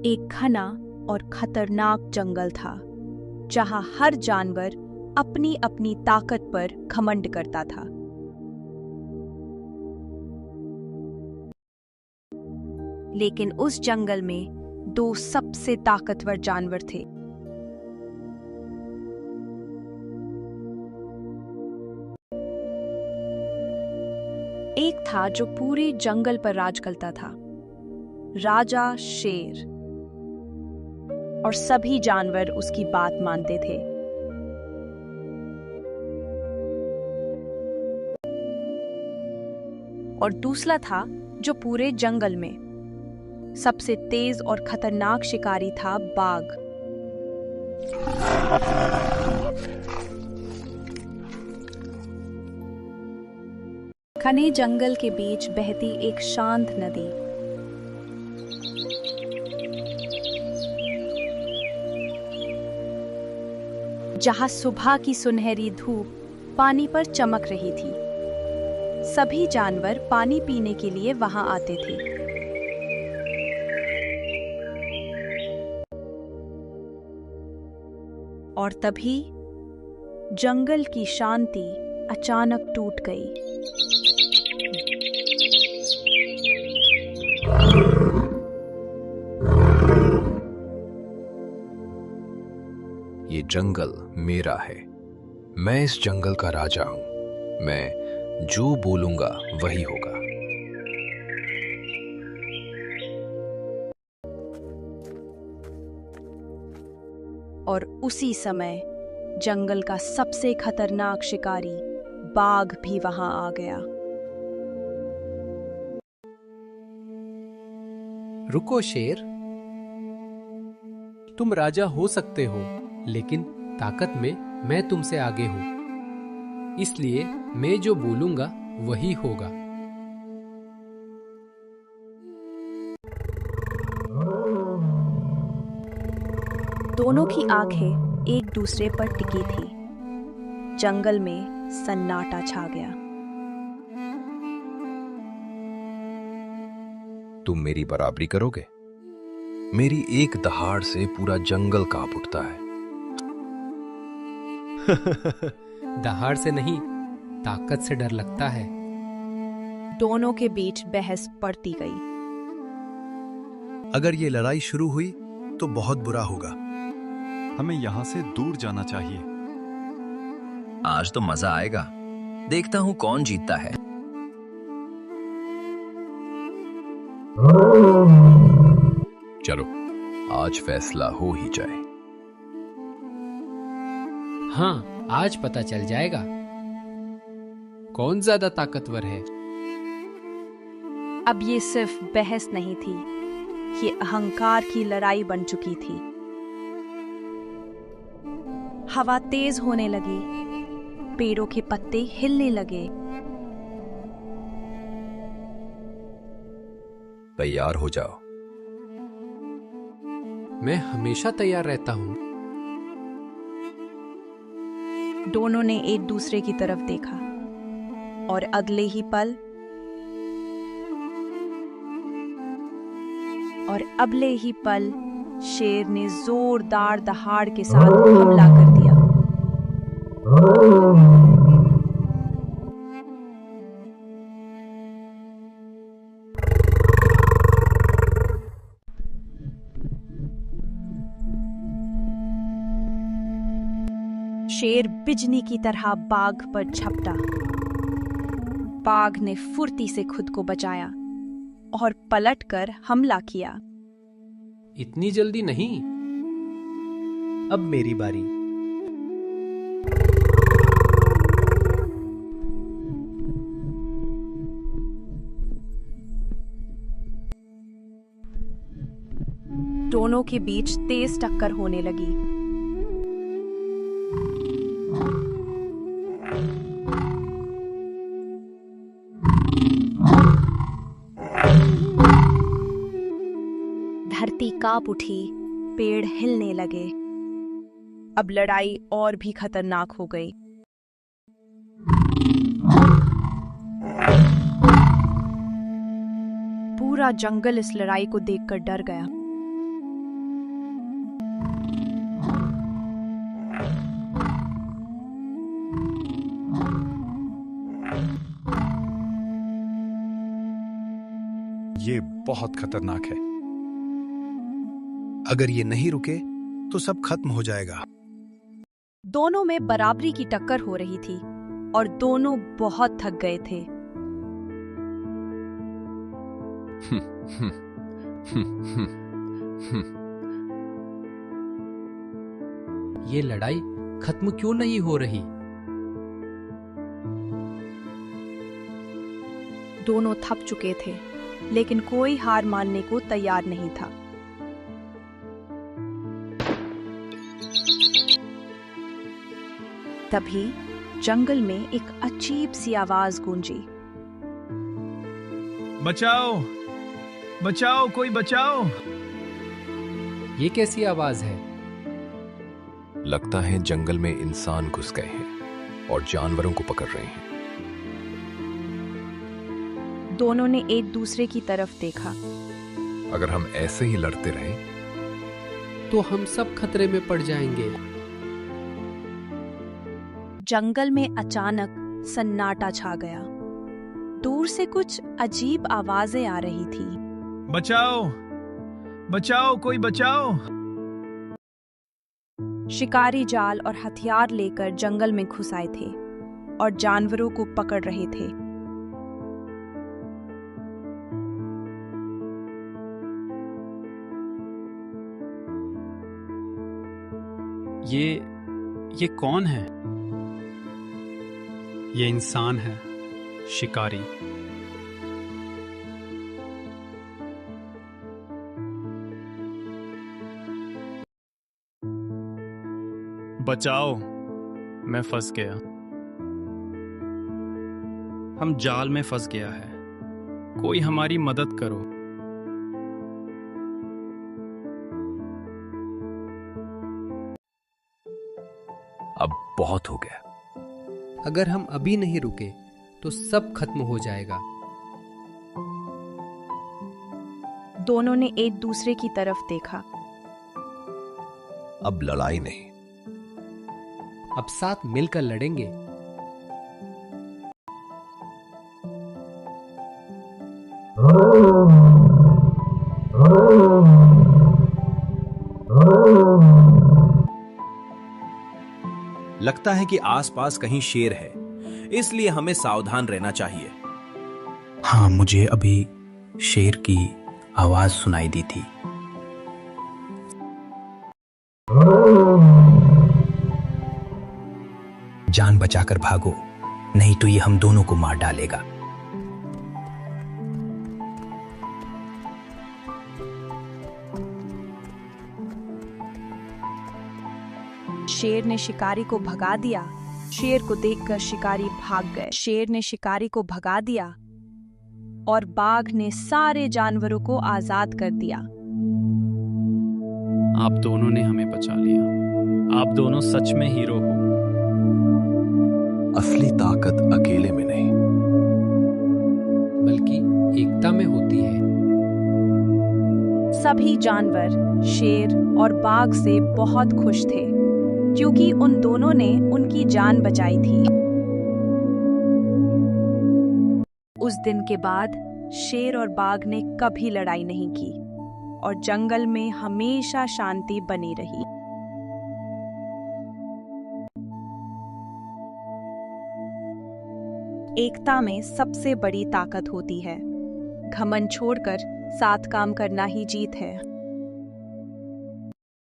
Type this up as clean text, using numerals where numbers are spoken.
एक घना और खतरनाक जंगल था जहां हर जानवर अपनी अपनी ताकत पर घमंड करता था। लेकिन उस जंगल में दो सबसे ताकतवर जानवर थे। एक था जो पूरे जंगल पर राज करता था, राजा शेर, और सभी जानवर उसकी बात मानते थे। और दूसरा था जो पूरे जंगल में सबसे तेज और खतरनाक शिकारी था, बाघ। घने जंगल के बीच बहती एक शांत नदी। जहां सुबह की सुनहरी धूप पानी पर चमक रही थी। सभी जानवर पानी पीने के लिए वहां आते थे। और तभी जंगल की शांति अचानक टूट गई। ये जंगल मेरा है। मैं इस जंगल का राजा हूं। मैं जो बोलूंगा वही होगा। और उसी समय जंगल का सबसे खतरनाक शिकारी बाघ भी वहां आ गया। रुको शेर, तुम राजा हो सकते हो, लेकिन ताकत में मैं तुमसे आगे हूं। इसलिए मैं जो बोलूंगा वही होगा। दोनों की आंखें एक दूसरे पर टिकी थी। जंगल में सन्नाटा छा गया। तुम मेरी बराबरी करोगे? मेरी एक दहाड़ से पूरा जंगल कांप उठता है। दहाड़ से नहीं, ताकत से डर लगता है। दोनों के बीच बहस बढ़ती गई। अगर ये लड़ाई शुरू हुई तो बहुत बुरा होगा। हमें यहाँ से दूर जाना चाहिए। आज तो मजा आएगा। देखता हूँ कौन जीतता है। चलो, आज फैसला हो ही जाए। हाँ, आज पता चल जाएगा कौन ज्यादा ताकतवर है। अब ये सिर्फ बहस नहीं थी, ये अहंकार की लड़ाई बन चुकी थी। हवा तेज होने लगी, पेड़ों के पत्ते हिलने लगे। तैयार हो जाओ। मैं हमेशा तैयार रहता हूं। दोनों ने एक दूसरे की तरफ देखा और अगले ही पल शेर ने जोरदार दहाड़ के साथ हमला कर दिया। शेर बिजली की तरह बाघ पर झपटा। बाघ ने फुर्ती से खुद को बचाया और पलटकर हमला किया। इतनी जल्दी नहीं। अब मेरी बारी। दोनों के बीच तेज टक्कर होने लगी। धरती कांप उठी, पेड़ हिलने लगे। अब लड़ाई और भी खतरनाक हो गई। पूरा जंगल इस लड़ाई को देखकर डर गया। ये बहुत खतरनाक है। अगर ये नहीं रुके तो सब खत्म हो जाएगा। दोनों में बराबरी की टक्कर हो रही थी और दोनों बहुत थक गए थे। ये लड़ाई खत्म क्यों नहीं हो रही? दोनों थक चुके थे, लेकिन कोई हार मानने को तैयार नहीं था। तभी जंगल में एक अजीब सी आवाज गूंजी। बचाओ, बचाओ, कोई बचाओ। ये कैसी आवाज है? लगता है जंगल में इंसान घुस गए हैं और जानवरों को पकड़ रहे हैं। दोनों ने एक दूसरे की तरफ देखा। अगर हम ऐसे ही लड़ते रहे तो हम सब खतरे में पड़ जाएंगे। जंगल में अचानक सन्नाटा छा गया। दूर से कुछ अजीब आवाजें आ रही थी। बचाओ, बचाओ, कोई बचाओ। शिकारी जाल और हथियार लेकर जंगल में घुस आए थे और जानवरों को पकड़ रहे थे। ये कौन है? ये इंसान है, शिकारी। बचाओ, मैं फंस गया। हम जाल में फंस गया है, कोई हमारी मदद करो। अब बहुत हो गया। अगर हम अभी नहीं रुके तो सब खत्म हो जाएगा। दोनों ने एक दूसरे की तरफ देखा। अब लड़ाई नहीं, अब साथ मिलकर लड़ेंगे। लगता है कि आसपास कहीं शेर है, इसलिए हमें सावधान रहना चाहिए। हाँ, मुझे अभी शेर की आवाज सुनाई दी थी। जान बचाकर भागो, नहीं तो ये हम दोनों को मार डालेगा। शेर ने शिकारी को भगा दिया। शेर को देखकर शिकारी भाग गए। शेर ने शिकारी को भगा दिया और बाघ ने सारे जानवरों को आजाद कर दिया। आप दोनों ने हमें बचा लिया। आप दोनों सच में हीरो हो। असली ताकत अकेले में नहीं, बल्कि एकता में होती है। सभी जानवर शेर और बाघ से बहुत खुश थे, क्योंकि उन दोनों ने उनकी जान बचाई थी। उस दिन के बाद शेर और बाघ ने कभी लड़ाई नहीं की और जंगल में हमेशा शांति बनी रही। एकता में सबसे बड़ी ताकत होती है। घमंड छोड़कर साथ काम करना ही जीत है।